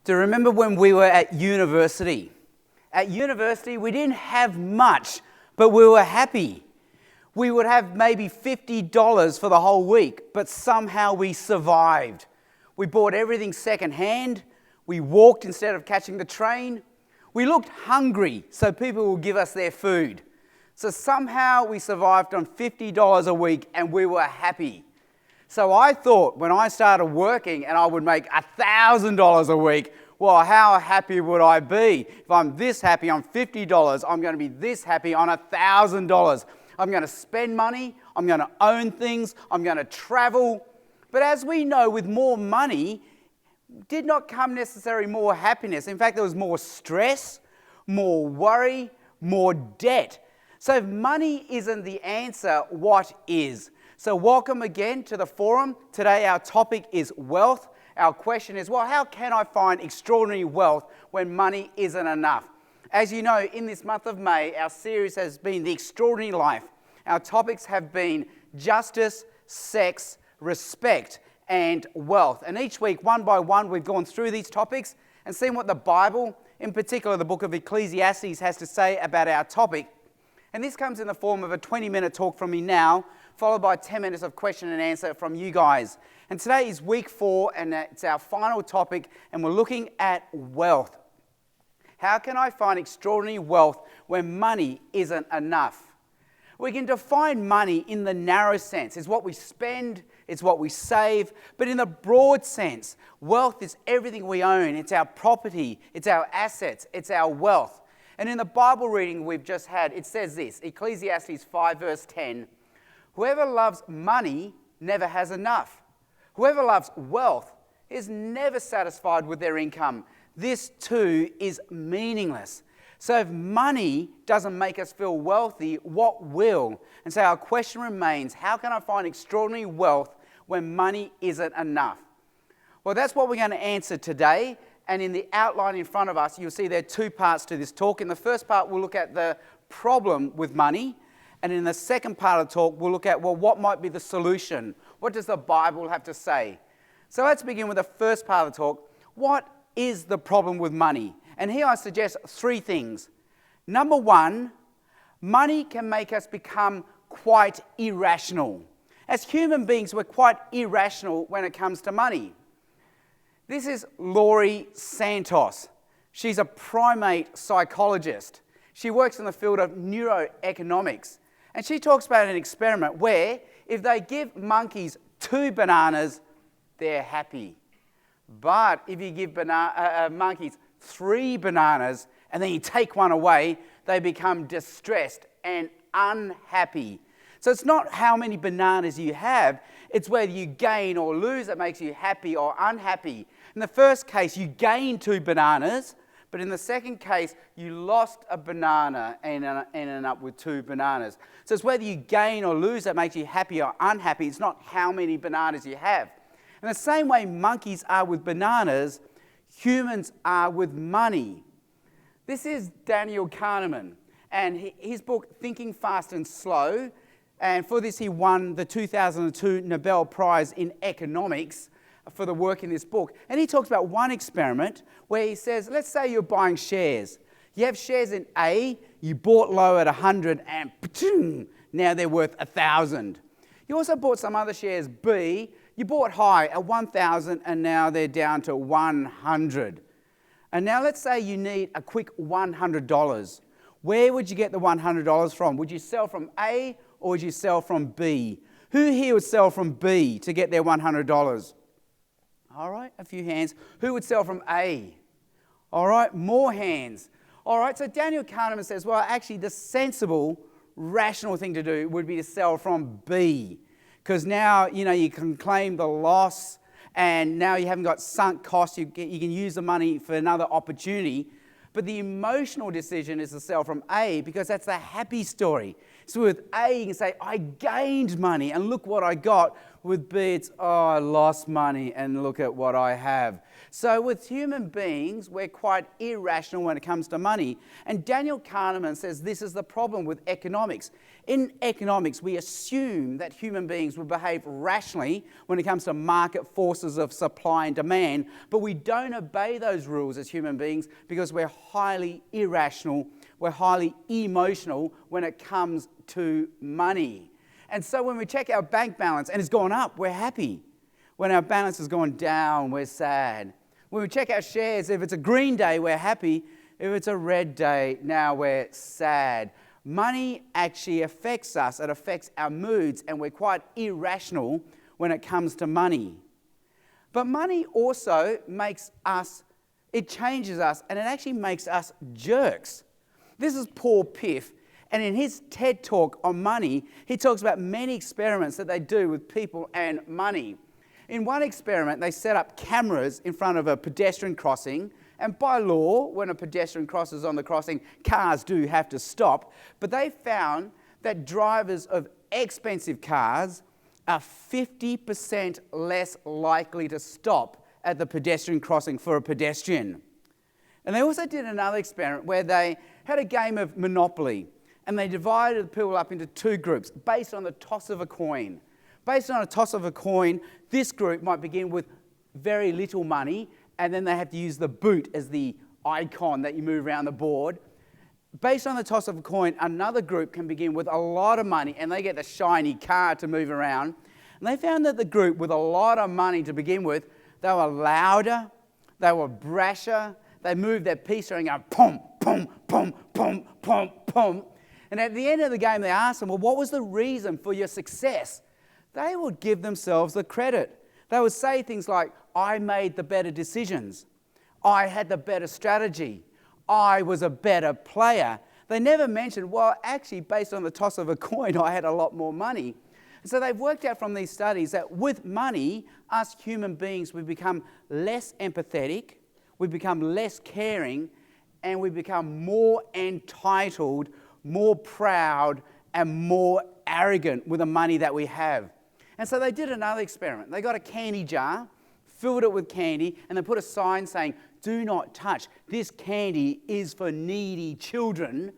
Do you remember when we were at university? At university, we didn't have much, but we were happy. We would have maybe $50 for the whole week, but somehow we survived. We bought everything secondhand. We walked instead of catching the train. We looked hungry, so people would give us their food. So somehow we survived on $50 a week, and we were happy. So I thought when I started working and I would make $1,000 a week, well, how happy would I be? If I'm this happy on $50, I'm going to be this happy on $1,000. I'm going to spend money, I'm going to own things, I'm going to travel. But as we know, with more money, did not come necessarily more happiness. In fact, there was more stress, more worry, more debt. So if money isn't the answer, what is? So welcome again to the forum. Today our topic is wealth. Our question is, well, how can I find extraordinary wealth when money isn't enough? As you know, in this month of May, our series has been The Extraordinary Life. Our topics have been justice, sex, respect, and wealth. And each week, one by one, we've gone through these topics and seen what the Bible, in particular the book of Ecclesiastes, has to say about our topic. And this comes in the form of a 20-minute talk from me now, followed by 10 minutes of question and answer from you guys. And today is week 4, and it's our final topic, and we're looking at wealth. How can I find extraordinary wealth when money isn't enough? We can define money in the narrow sense. It's what we spend, it's what we save, but in the broad sense, wealth is everything we own. It's our property, it's our assets, it's our wealth. And in the Bible reading we've just had, it says this, Ecclesiastes 5 verse 10, whoever loves money never has enough. Whoever loves wealth is never satisfied with their income. This too is meaningless. So if money doesn't make us feel wealthy, what will? And so our question remains, how can I find extraordinary wealth when money isn't enough? Well, that's what we're going to answer today. And in the outline in front of us, you'll see there are 2 parts to this talk. In the first part, we'll look at the problem with money. And in the second part of the talk, we'll look at, well, what might be the solution? What does the Bible have to say? So let's begin with the first part of the talk. What is the problem with money? And here I suggest 3 things. Number 1, money can make us become quite irrational. As human beings, we're quite irrational when it comes to money. This is Laurie Santos. She's a primate psychologist. She works in the field of neuroeconomics. And she talks about an experiment where if they give monkeys 2 bananas, they're happy. But if you give monkeys 3 bananas and then you take one away, they become distressed and unhappy. So it's not how many bananas you have, it's whether you gain or lose that makes you happy or unhappy. In the first case, you gained 2 bananas, but in the second case, you lost a banana and ended up with 2 bananas. So it's whether you gain or lose that makes you happy or unhappy. It's not how many bananas you have. In the same way monkeys are with bananas, humans are with money. This is Daniel Kahneman, and his book, Thinking Fast and Slow, and for this he won the 2002 Nobel Prize in Economics for the work in this book. And he talks about one experiment where he says, let's say you're buying shares. You have shares in A, you bought low at 100 and now they're worth 1,000. You also bought some other shares B, you bought high at 1,000 and now they're down to 100. And now let's say you need a quick $100. Where would you get the $100 from? Would you sell from A or would you sell from B? Who here would sell from B to get their $100? All right, a few hands. Who would sell from A? All right, more hands. All right, so Daniel Kahneman says, well, actually the sensible, rational thing to do would be to sell from B. Because now, you can claim the loss and now you haven't got sunk costs. You can use the money for another opportunity. But the emotional decision is to sell from A because that's the happy story. So with A, you can say, I gained money and look what I got. with B, it's, oh, I lost money and look at what I have. So with human beings, we're quite irrational when it comes to money. And Daniel Kahneman says this is the problem with economics. In economics, we assume that human beings will behave rationally when it comes to market forces of supply and demand, but we don't obey those rules as human beings because we're highly irrational, we're highly emotional when it comes to money. And so when we check our bank balance and it's gone up, we're happy. When our balance has gone down, we're sad. When we check our shares, if it's a green day, we're happy. If it's a red day, now we're sad. Money actually affects us. It affects our moods, and we're quite irrational when it comes to money. But money also makes us, it changes us, and it actually makes us jerks. This is Paul Piff. And in his TED Talk on money, he talks about many experiments that they do with people and money. In one experiment, they set up cameras in front of a pedestrian crossing. And by law, when a pedestrian crosses on the crossing, cars do have to stop. But they found that drivers of expensive cars are 50% less likely to stop at the pedestrian crossing for a pedestrian. And they also did another experiment where they had a game of Monopoly. And they divided the people up into two groups based on the toss of a coin. Based on a toss of a coin, this group might begin with very little money, and then they have to use the boot as the icon that you move around the board. Based on the toss of a coin, another group can begin with a lot of money, and they get the shiny car to move around. And they found that the group with a lot of money to begin with, they were louder, they were brasher, they moved their piece around going, pom, pom, pom, pom, pom, pom. And at the end of the game, they asked them, well, what was the reason for your success? They would give themselves the credit. They would say things like, I made the better decisions. I had the better strategy. I was a better player. They never mentioned, well, actually, based on the toss of a coin, I had a lot more money. And so they've worked out from these studies that with money, us human beings, we become less empathetic, we become less caring, and we become more entitled, more proud, and more arrogant with the money that we have. And so they did another experiment. They got a candy jar, filled it with candy, and they put a sign saying, do not touch. This candy is for needy children.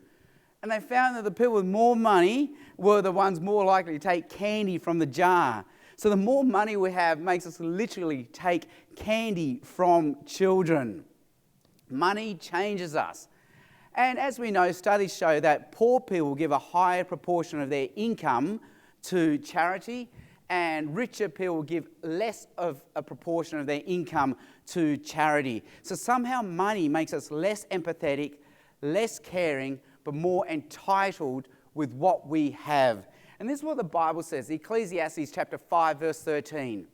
And they found that the people with more money were the ones more likely to take candy from the jar. So the more money we have makes us literally take candy from children. Money changes us. And as we know, studies show that poor people give a higher proportion of their income to charity, and richer people give less of a proportion of their income to charity. So somehow money makes us less empathetic, less caring, but more entitled with what we have. And this is what the Bible says, Ecclesiastes chapter 5, verse 13.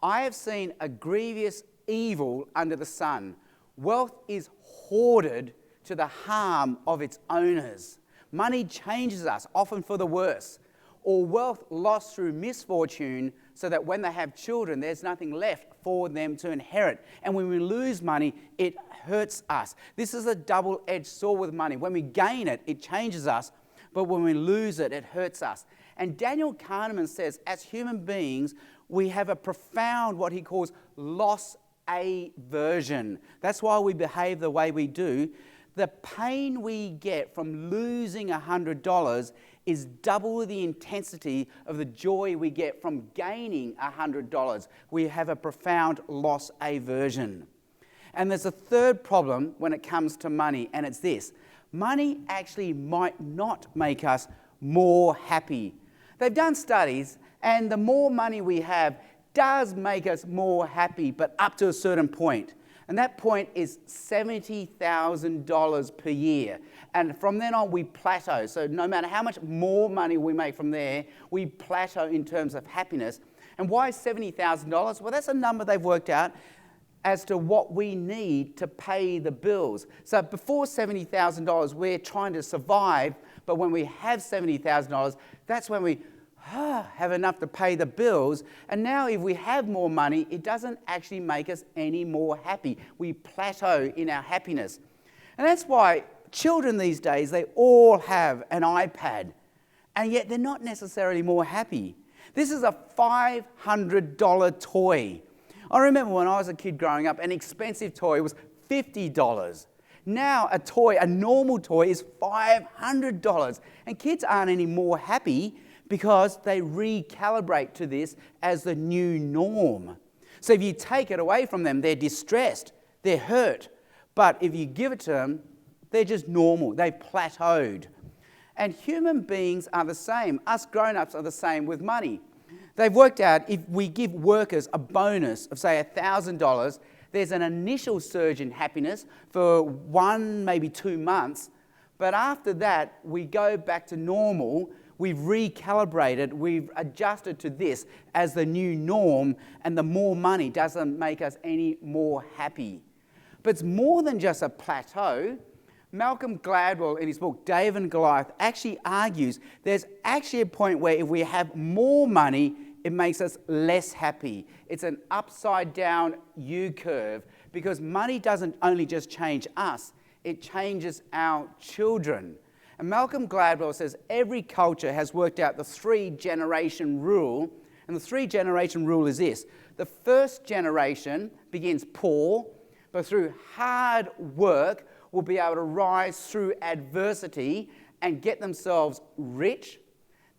I have seen a grievous evil under the sun. Wealth is hoarded to the harm of its owners. Money changes us, often for the worse. Or wealth lost through misfortune, so that when they have children, there's nothing left for them to inherit. And when we lose money, it hurts us. This is a double-edged sword with money. When we gain it, it changes us. But when we lose it, it hurts us. And Daniel Kahneman says, as human beings, we have a profound, what he calls, loss aversion. That's why we behave the way we do. The pain we get from losing $100 is double the intensity of the joy we get from gaining $100. We have a profound loss aversion. And there's a third problem when it comes to money, and it's this. Money actually might not make us more happy. They've done studies, and the more money we have does make us more happy, but up to a certain point. And that point is $70,000 per year. And from then on, we plateau. So no matter how much more money we make from there, we plateau in terms of happiness. And why $70,000? Well, that's a number they've worked out as to what we need to pay the bills. So before $70,000, we're trying to survive. But when we have $70,000, that's when we have enough to pay the bills. And now if we have more money, it doesn't actually make us any more happy. We plateau in our happiness. And that's why children these days, they all have an iPad. And yet they're not necessarily more happy. This is a $500 toy. I remember when I was a kid growing up, an expensive toy was $50. Now a normal toy is $500. And kids aren't any more happy because they recalibrate to this as the new norm. So if you take it away from them, they're distressed, they're hurt. But if you give it to them, they're just normal, they've plateaued. And human beings are the same. Us grown-ups are the same with money. They've worked out if we give workers a bonus of, say, $1,000, there's an initial surge in happiness for 1, maybe 2 months. But after that, we go back to normal. We've recalibrated, we've adjusted to this as the new norm, and the more money doesn't make us any more happy. But it's more than just a plateau. Malcolm Gladwell, in his book David and Goliath, actually argues there's actually a point where if we have more money, it makes us less happy. It's an upside down U-curve, because money doesn't only just change us, it changes our children. And Malcolm Gladwell says every culture has worked out the 3-generation rule. And the 3-generation rule is this. The first generation begins poor, but through hard work will be able to rise through adversity and get themselves rich.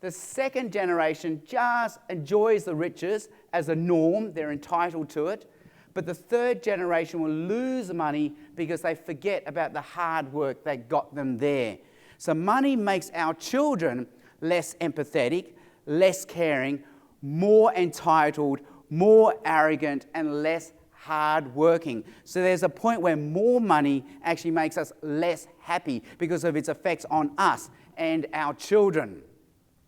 The second generation just enjoys the riches as a norm. They're entitled to it. But the third generation will lose money because they forget about the hard work that got them there. So money makes our children less empathetic, less caring, more entitled, more arrogant, and less hard-working. So there's a point where more money actually makes us less happy because of its effects on us and our children.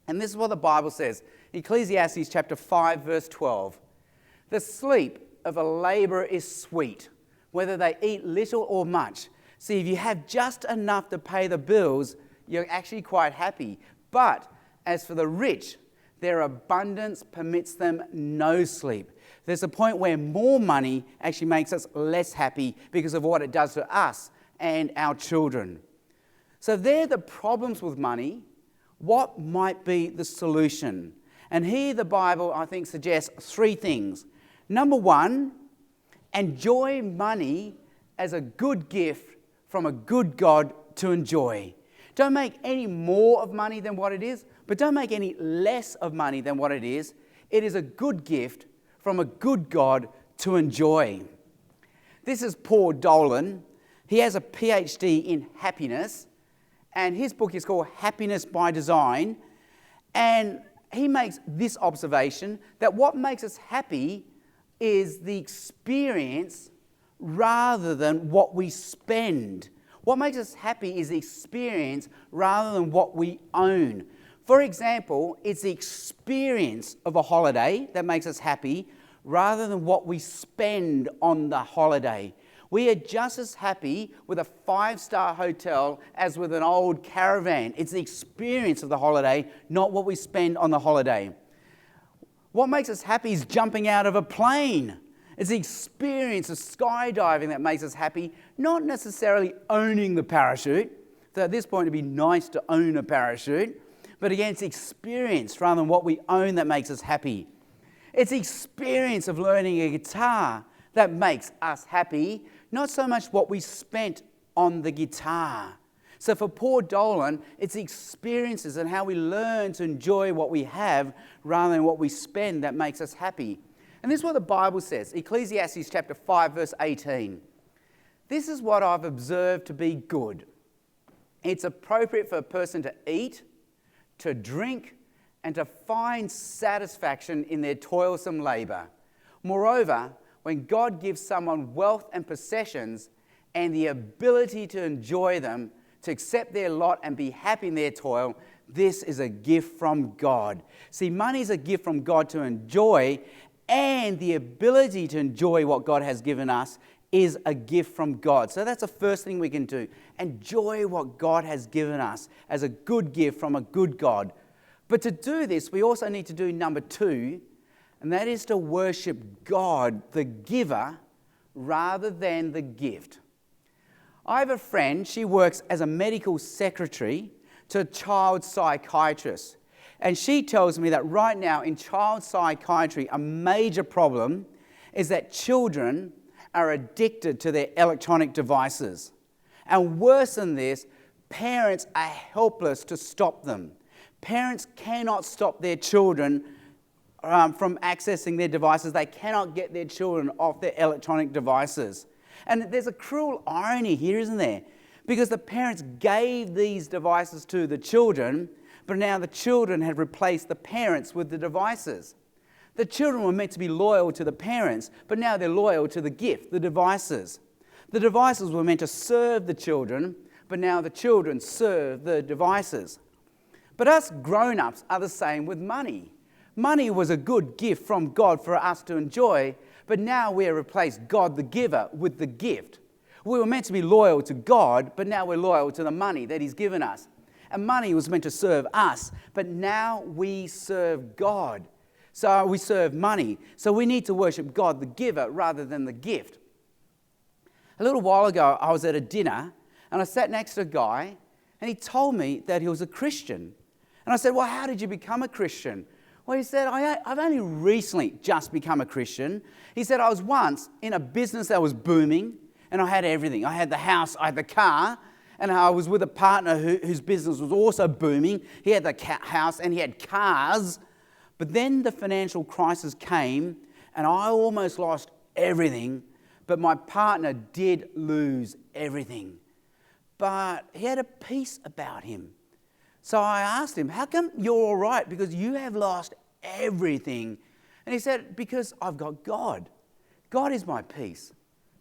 And this is what the Bible says. Ecclesiastes chapter 5, verse 12. The sleep of a labourer is sweet, whether they eat little or much. See, if you have just enough to pay the bills, you're actually quite happy. But as for the rich, their abundance permits them no sleep. There's a point where more money actually makes us less happy because of what it does to us and our children. So they're the problems with money. What might be the solution? And here the Bible, I think, suggests 3 things. Number 1, enjoy money as a good gift from a good God to enjoy. Don't make any more of money than what it is, but don't make any less of money than what it is. It is a good gift from a good God to enjoy. This is Paul Dolan. He has a PhD in happiness, and his book is called Happiness by Design. And he makes this observation that what makes us happy is the experience rather than what we spend. What makes us happy is the experience rather than what we own. For example, it's the experience of a holiday that makes us happy rather than what we spend on the holiday. We are just as happy with a 5-star hotel as with an old caravan. It's the experience of the holiday, not what we spend on the holiday. What makes us happy is jumping out of a plane. It's the experience of skydiving that makes us happy, not necessarily owning the parachute. So at this point, it'd be nice to own a parachute. But again, it's experience rather than what we own that makes us happy. It's the experience of learning a guitar that makes us happy, not so much what we spent on the guitar. So for Paul Dolan, it's the experiences and how we learn to enjoy what we have rather than what we spend that makes us happy. And this is what the Bible says, Ecclesiastes chapter 5, verse 18. This is what I've observed to be good. It's appropriate for a person to eat, to drink, and to find satisfaction in their toilsome labour. Moreover, when God gives someone wealth and possessions and the ability to enjoy them, to accept their lot and be happy in their toil, this is a gift from God. See, money is a gift from God to enjoy, and the ability to enjoy what God has given us is a gift from God. So that's the first thing we can do. Enjoy what God has given us as a good gift from a good God. But to do this, we also need to do number 2, and that is to worship God, the giver, rather than the gift. I have a friend, she works as a medical secretary to a child psychiatrist. And she tells me that right now in child psychiatry, a major problem is that children are addicted to their electronic devices. And worse than this, parents are helpless to stop them. Parents cannot stop their children from accessing their devices. They cannot get their children off their electronic devices. And there's a cruel irony here, isn't there? Because the parents gave these devices to the children, but now the children have replaced the parents with the devices. The children were meant to be loyal to the parents, but now they're loyal to the gift, the devices. The devices were meant to serve the children, but now the children serve the devices. But us grown-ups are the same with money. Money was a good gift from God for us to enjoy, but now we have replaced God the giver with the gift. We were meant to be loyal to God, but now we're loyal to the money that He's given us. And money was meant to serve us, but now we serve God. So we serve money. So we need to worship God the giver rather than the gift. A little while ago, I was at a dinner, and I sat next to a guy, and he told me that he was a Christian. And I said, well, how did you become a Christian? Well, he said, I've only recently just become a Christian. He said, I was once in a business that was booming, and I had everything. I had the house, I had the car, and I was with a partner whose business was also booming. He had the house and he had cars. But then the financial crisis came, and I almost lost everything, but my partner did lose everything. But he had a peace about him. So I asked him, how come you're all right? Because you have lost everything. And he said, because I've got God. God is my peace.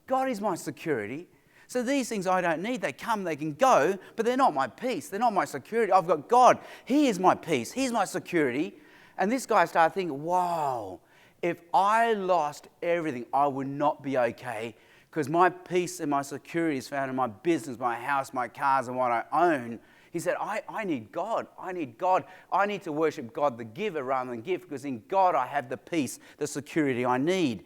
God is my security. So these things I don't need. They come, they can go, but they're not my peace. They're not my security. I've got God. He is my peace. He's my security. And this guy started thinking, wow, if I lost everything, I would not be okay, because my peace and my security is found in my business, my house, my cars, and what I own. He said, I need God. I need God. I need to worship God the giver rather than gift, because in God I have the peace, the security I need.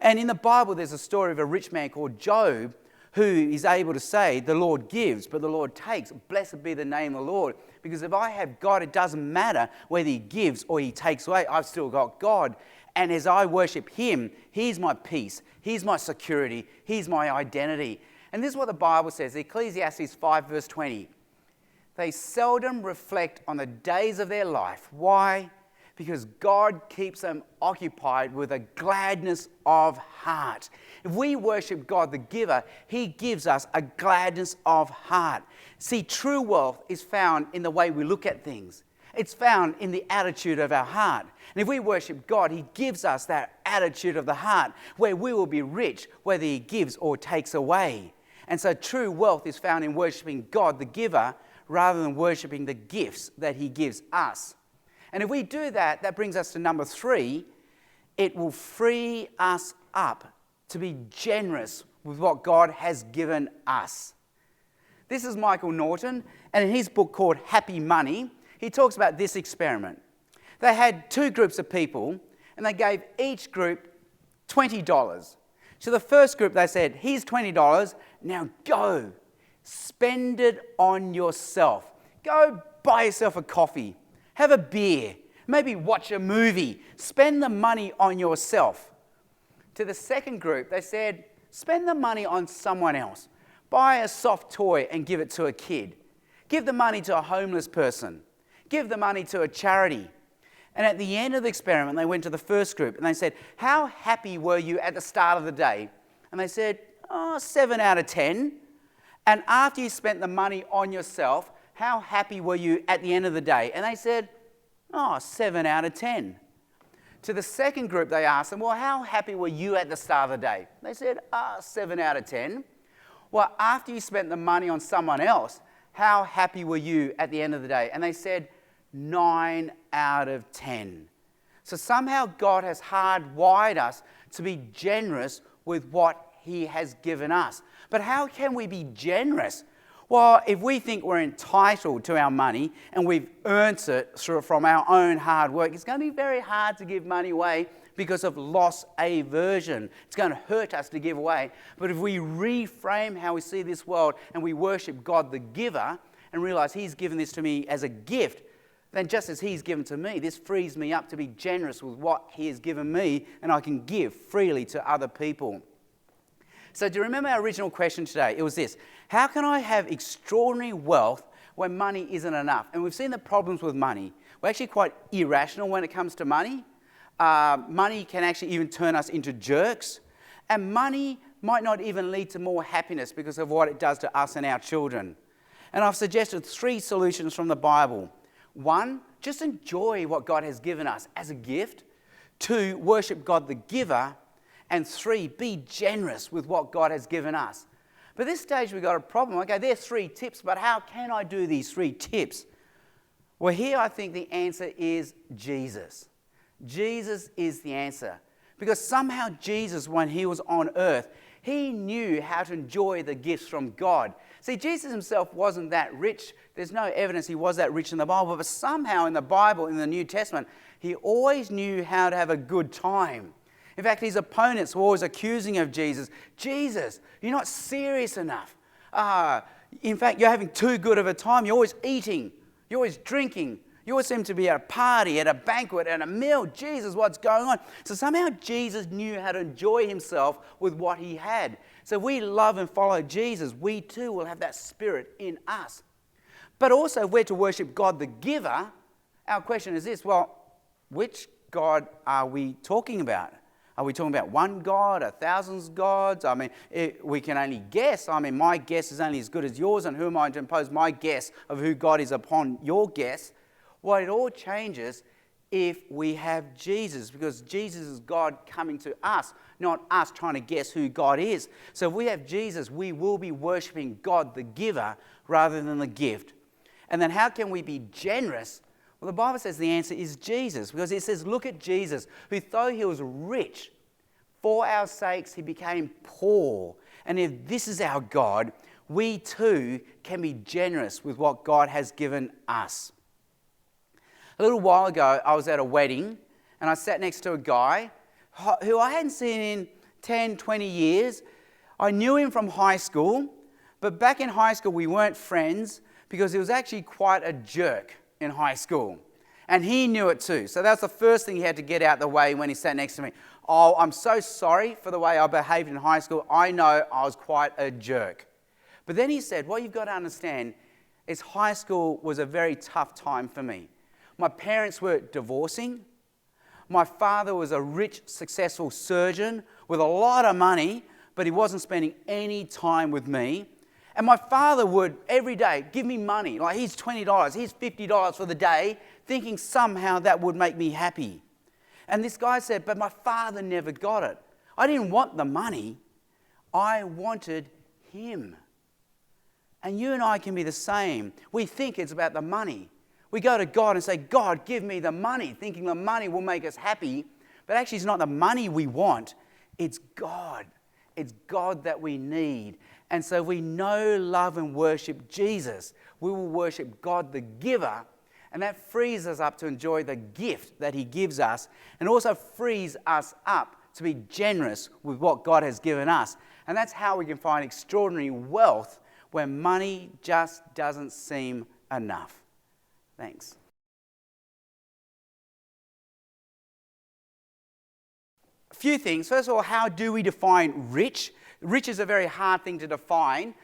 And in the Bible, there's a story of a rich man called Job, who is able to say, the Lord gives, but the Lord takes. Blessed be the name of the Lord. Because if I have God, it doesn't matter whether He gives or He takes away. I've still got God. And as I worship Him, He's my peace. He's my security. He's my identity. And this is what the Bible says, Ecclesiastes 5 verse 20. They seldom reflect on the days of their life. Why? Because God keeps them occupied with a gladness of heart. If we worship God the giver, He gives us a gladness of heart. See, true wealth is found in the way we look at things. It's found in the attitude of our heart. And if we worship God, He gives us that attitude of the heart where we will be rich, whether He gives or takes away. And so true wealth is found in worshiping God the giver rather than worshiping the gifts that He gives us. And if we do that, that brings us to number 3. It will free us up to be generous with what God has given us. This is Michael Norton, and in his book called Happy Money, he talks about this experiment. They had 2 groups of people, and they gave each group $20. So the first group, they said, here's $20, now go. Spend it on yourself. Go buy yourself a coffee. Have a beer. Maybe watch a movie. Spend the money on yourself. To the second group, they said, spend the money on someone else. Buy a soft toy and give it to a kid. Give the money to a homeless person. Give the money to a charity. And at the end of the experiment, they went to the first group and they said, how happy were you at the start of the day? And they said, 7 out of 10. And after you spent the money on yourself, how happy were you at the end of the day? And they said, 7 out of 10. To the second group, they asked them, well, how happy were you at the start of the day? They said, 7 out of 10. Well, after you spent the money on someone else, how happy were you at the end of the day? And they said, 9 out of 10. So somehow God has hardwired us to be generous with what He has given us. But how can we be generous? Well, if we think we're entitled to our money and we've earned it from our own hard work, it's going to be very hard to give money away because of loss aversion. It's going to hurt us to give away. But if we reframe how we see this world and we worship God the giver and realize He's given this to me as a gift, then just as he's given to me, this frees me up to be generous with what he has given me, and I can give freely to other people. So do you remember our original question today? It was this: how can I have extraordinary wealth when money isn't enough? And we've seen the problems with money. We're actually quite irrational when it comes to money. Money can actually even turn us into jerks. And money might not even lead to more happiness because of what it does to us and our children. And I've suggested 3 solutions from the Bible. 1, just enjoy what God has given us as a gift. 2, worship God the giver. And 3, be generous with what God has given us. But at this stage we've got a problem. Okay, there's 3 tips, but how can I do these 3 tips? Well, here I think the answer is Jesus. Jesus is the answer. Because somehow Jesus, when he was on earth, he knew how to enjoy the gifts from God. See, Jesus himself wasn't that rich. There's no evidence he was that rich in the Bible, but somehow in the Bible, in the New Testament, he always knew how to have a good time. In fact, his opponents were always accusing of Jesus. Jesus, you're not serious enough. In fact, you're having too good of a time. You're always eating. You're always drinking. You always seem to be at a party, at a banquet, at a meal. Jesus, what's going on? So somehow Jesus knew how to enjoy himself with what he had. So if we love and follow Jesus, we too will have that spirit in us. But also, if we're to worship God the giver, our question is this: well, which God are we talking about? Are we talking about one God, 1,000 gods? I mean, we can only guess. I mean, my guess is only as good as yours, and who am I to impose my guess of who God is upon your guess? Well, it all changes if we have Jesus, because Jesus is God coming to us, not us trying to guess who God is. So if we have Jesus, we will be worshipping God the giver rather than the gift. And then how can we be generous? Well, the Bible says the answer is Jesus, because it says, look at Jesus, who though he was rich, for our sakes he became poor. And if this is our God, we too can be generous with what God has given us. A little while ago, I was at a wedding, and I sat next to a guy who I hadn't seen in 10, 20 years. I knew him from high school, but back in high school we weren't friends because he was actually quite a jerk in high school. And he knew it too. So that's the first thing he had to get out the way when he sat next to me. Oh, I'm so sorry for the way I behaved in high school. I know I was quite a jerk. But then he said, what you've got to understand is high school was a very tough time for me. My parents were divorcing. My father was a rich, successful surgeon with a lot of money, but he wasn't spending any time with me. And my father would, every day, give me money. Like, here's $20, here's $50 for the day, thinking somehow that would make me happy. And this guy said, but my father never got it. I didn't want the money. I wanted him. And you and I can be the same. We think it's about the money. We go to God and say, God, give me the money, thinking the money will make us happy. But actually, it's not the money we want. It's God. It's God that we need. And so we know, love, and worship Jesus. We will worship God the giver. And that frees us up to enjoy the gift that he gives us. And also frees us up to be generous with what God has given us. And that's how we can find extraordinary wealth when money just doesn't seem enough. Thanks. A few things. First of all, how do we define rich? Rich is a very hard thing to define.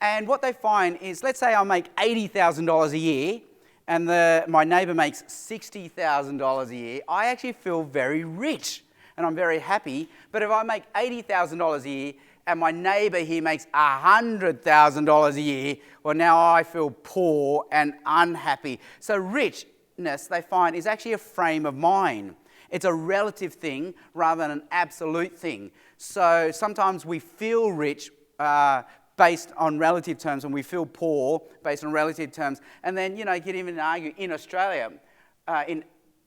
And what they find is, let's say I make $80,000 a year and my neighbour makes $60,000 a year. I actually feel very rich and I'm very happy. But if I make $80,000 a year and my neighbour here makes $100,000 a year, well, now I feel poor and unhappy. So richness, they find, is actually a frame of mind. It's a relative thing rather than an absolute thing. So sometimes we feel rich based on relative terms, and we feel poor based on relative terms. And then, you could even argue in Australia,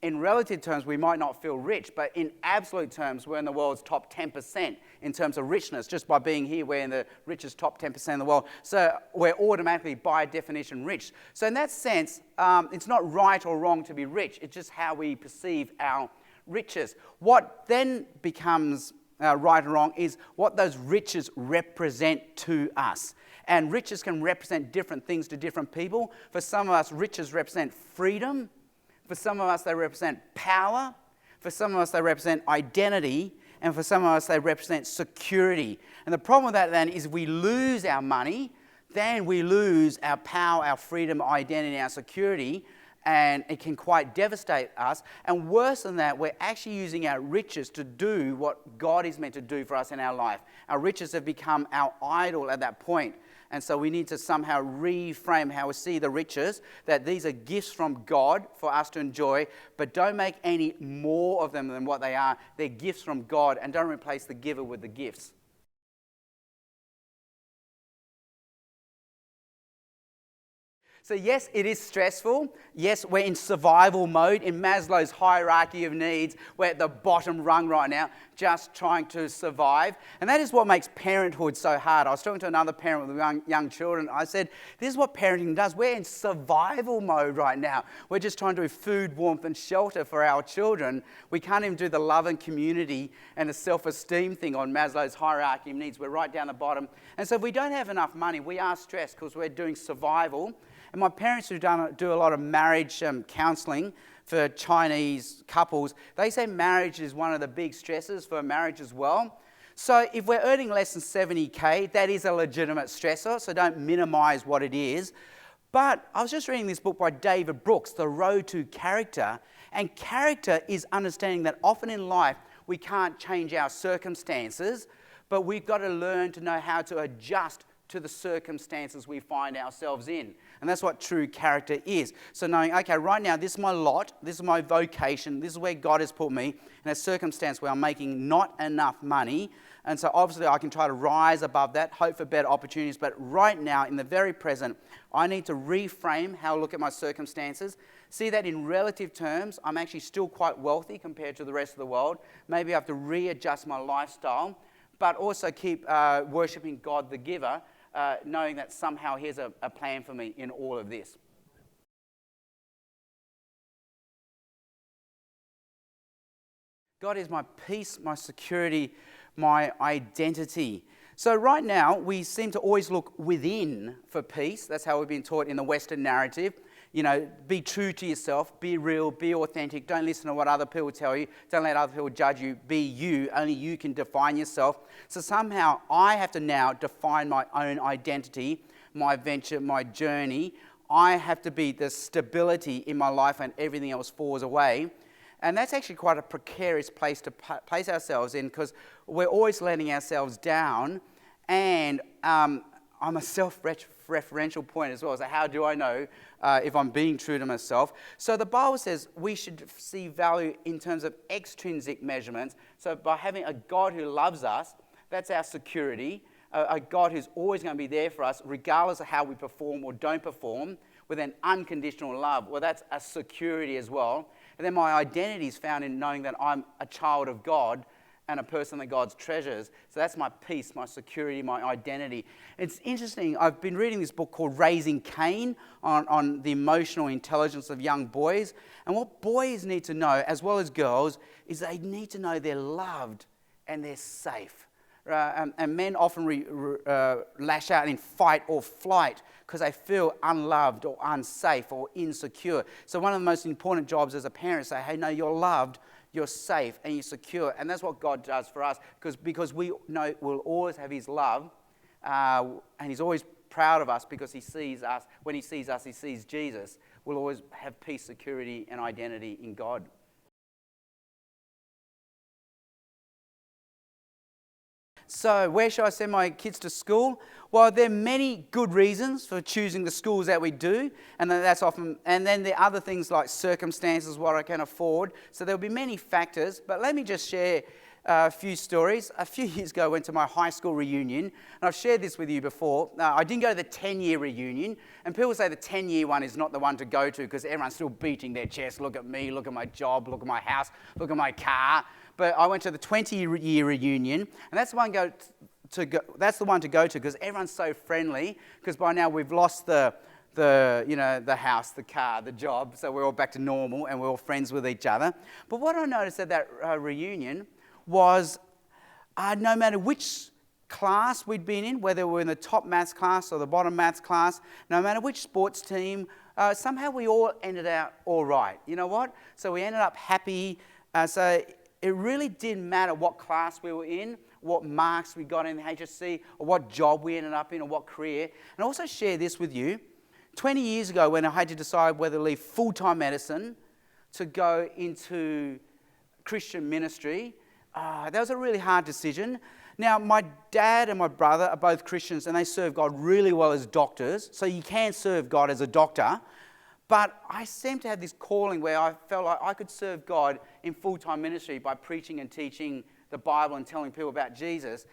in relative terms, we might not feel rich, but in absolute terms, we're in the world's top 10% in terms of richness. Just by being here, we're in the richest top 10% in the world. So we're automatically, by definition, rich. So in that sense, it's not right or wrong to be rich. It's just how we perceive our riches. What then becomes right and wrong is what those riches represent to us. And riches can represent different things to different people. For some of us, riches represent freedom. For some of us, they represent power. For some of us, they represent identity. And for some of us, they represent security. And the problem with that then is we lose our money, then we lose our power, our freedom, identity, our security, and it can quite devastate us. And worse than that, we're actually using our riches to do what God is meant to do for us in our life. Our riches have become our idol at that point. And so we need to somehow reframe how we see the riches, that these are gifts from God for us to enjoy, but don't make any more of them than what they are. They're gifts from God, and don't replace the giver with the gifts. So yes, it is stressful. Yes, we're in survival mode. In Maslow's hierarchy of needs, we're at the bottom rung right now, just trying to survive. And that is what makes parenthood so hard. I was talking to another parent with young children. I said, this is what parenting does. We're in survival mode right now. We're just trying to do food, warmth, and shelter for our children. We can't even do the love and community and the self-esteem thing on Maslow's hierarchy of needs. We're right down the bottom. And so if we don't have enough money, we are stressed because we're doing survival. And my parents who do a lot of marriage counselling for Chinese couples, they say marriage is one of the big stresses for marriage as well. So if we're earning less than 70K, that is a legitimate stressor, so don't minimise what it is. But I was just reading this book by David Brooks, The Road to Character, and character is understanding that often in life we can't change our circumstances, but we've got to learn to know how to adjust to the circumstances we find ourselves in. And that's what true character is. So knowing, okay, right now, this is my lot, this is my vocation, this is where God has put me in a circumstance where I'm making not enough money. And so obviously I can try to rise above that, hope for better opportunities. But right now, in the very present, I need to reframe how I look at my circumstances. See that in relative terms, I'm actually still quite wealthy compared to the rest of the world. Maybe I have to readjust my lifestyle, but also keep worshipping God the giver, knowing that somehow He has a plan for me in all of this. God is my peace, my security, my identity. So right now, we seem to always look within for peace. That's how we've been taught in the Western narrative. You know, be true to yourself, be real, be authentic. Don't listen to what other people tell you. Don't let other people judge you. Be you. Only you can define yourself. So somehow I have to now define my own identity, my venture, my journey. I have to be the stability in my life and everything else falls away. And that's actually quite a precarious place to place ourselves in because we're always letting ourselves down. And I'm a self-referential point as well. So how do I know if I'm being true to myself? So the Bible says we should see value in terms of extrinsic measurements. So by having a God who loves us, that's our security. A God who's always going to be there for us, regardless of how we perform or don't perform, with an unconditional love. Well, that's a security as well. And then my identity is found in knowing that I'm a child of God and a person that God treasures. So that's my peace, my security, my identity. It's interesting. I've been reading this book called Raising Cain on the emotional intelligence of young boys. And what boys need to know, as well as girls, is they need to know they're loved and they're safe. And men often lash out in fight or flight because they feel unloved or unsafe or insecure. So one of the most important jobs as a parent is to say, hey, no, you're loved, you're safe, and you're secure. And that's what God does for us because we know we'll always have His love and He's always proud of us because He sees us. When He sees us, He sees Jesus. We'll always have peace, security, and identity in God. So where should I send my kids to school? Well, there are many good reasons for choosing the schools that we do, and that's often. And then there are other things like circumstances, what I can afford. So there'll be many factors. But let me just share a few stories. A few years ago, I went to my high school reunion, and I've shared this with you before. I didn't go to the 10-year reunion, and people say the 10-year one is not the one to go to because everyone's still beating their chest. Look at me, look at my job, look at my house, look at my car. But I went to the 20-year reunion, and that's the one to go to because everyone's so friendly. Because by now we've lost the house, the car, the job, so we're all back to normal and we're all friends with each other. But what I noticed at that reunion was no matter which class we'd been in, whether we were in the top maths class or the bottom maths class, no matter which sports team somehow we all ended out all right. You know what? So we ended up happy. So it really didn't matter what class we were in, what marks we got in the HSC, or what job we ended up in, or what career. And I also share this with you. 20 years ago, when I had to decide whether to leave full-time medicine to go into Christian ministry, that was a really hard decision. Now, my dad and my brother are both Christians, and they serve God really well as doctors, so you can serve God as a doctor. But I seemed to have this calling where I felt like I could serve God in full-time ministry by preaching and teaching the Bible and telling people about Jesus.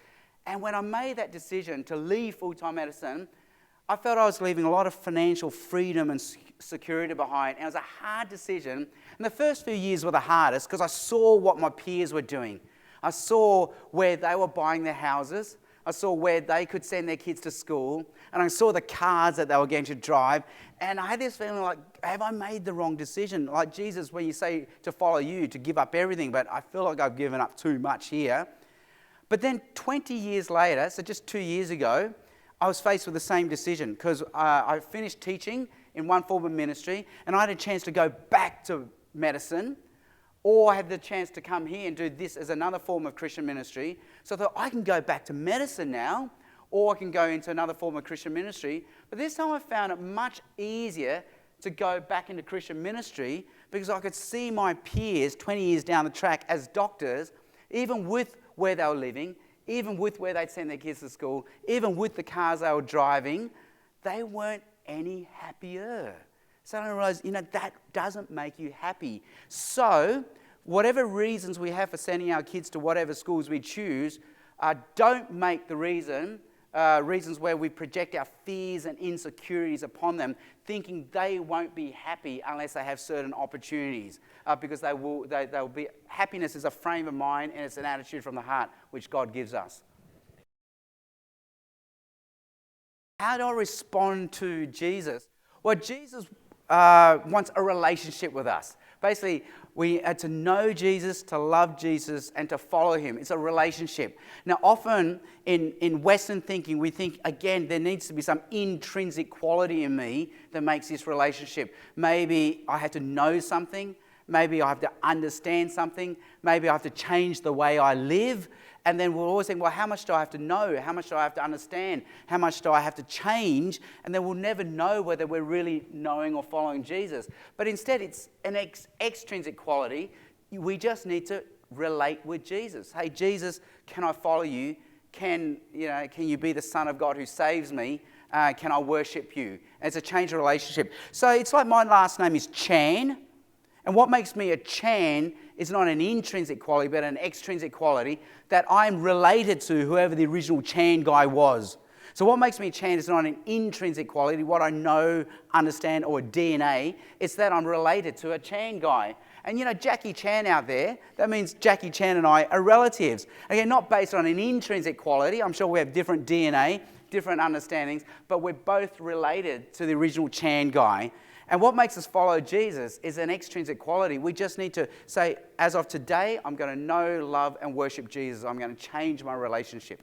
And when I made that decision to leave full-time medicine, I felt I was leaving a lot of financial freedom and security behind, and it was a hard decision. And the first few years were the hardest because I saw what my peers were doing. I saw where they were buying their houses. I saw where they could send their kids to school. And I saw the cars that they were going to drive. And I had this feeling like, have I made the wrong decision? Like Jesus, when you say to follow you, to give up everything, but I feel like I've given up too much here. But then 20 years later, so just 2 years ago, I was faced with the same decision because I finished teaching in one form of ministry and I had a chance to go back to medicine, or I had the chance to come here and do this as another form of Christian ministry. So I thought, I can go back to medicine now, or I can go into another form of Christian ministry. But this time I found it much easier to go back into Christian ministry because I could see my peers 20 years down the track as doctors, even with where they were living, even with where they'd send their kids to school, even with the cars they were driving, they weren't any happier. So I realised, that doesn't make you happy. So whatever reasons we have for sending our kids to whatever schools we choose, don't make the reasons where we project our fears and insecurities upon them, thinking they won't be happy unless they have certain opportunities, because they will be. Happiness is a frame of mind and it's an attitude from the heart which God gives us. How do I respond to Jesus? Well, Jesus wants a relationship with us. Basically, we are to know Jesus, to love Jesus, and to follow him. It's a relationship. Now, often in Western thinking, we think, again, there needs to be some intrinsic quality in me that makes this relationship. Maybe I have to know something. Maybe I have to understand something. Maybe I have to change the way I live. And then we'll always think, well, how much do I have to know? How much do I have to understand? How much do I have to change? And then we'll never know whether we're really knowing or following Jesus. But instead, it's an extrinsic quality. We just need to relate with Jesus. Hey, Jesus, can I follow you? Can you be the Son of God who saves me? Can I worship you? And it's a change of relationship. So it's like my last name is Chan. And what makes me a Chan is not an intrinsic quality, but an extrinsic quality, that I'm related to whoever the original Chan guy was. So what makes me a Chan is not an intrinsic quality, what I know, understand, or DNA. It's that I'm related to a Chan guy. And Jackie Chan out there, that means Jackie Chan and I are relatives. Again, not based on an intrinsic quality. I'm sure we have different DNA, different understandings, but we're both related to the original Chan guy. And what makes us follow Jesus is an extrinsic quality. We just need to say, as of today, I'm going to know, love, and worship Jesus. I'm going to change my relationship.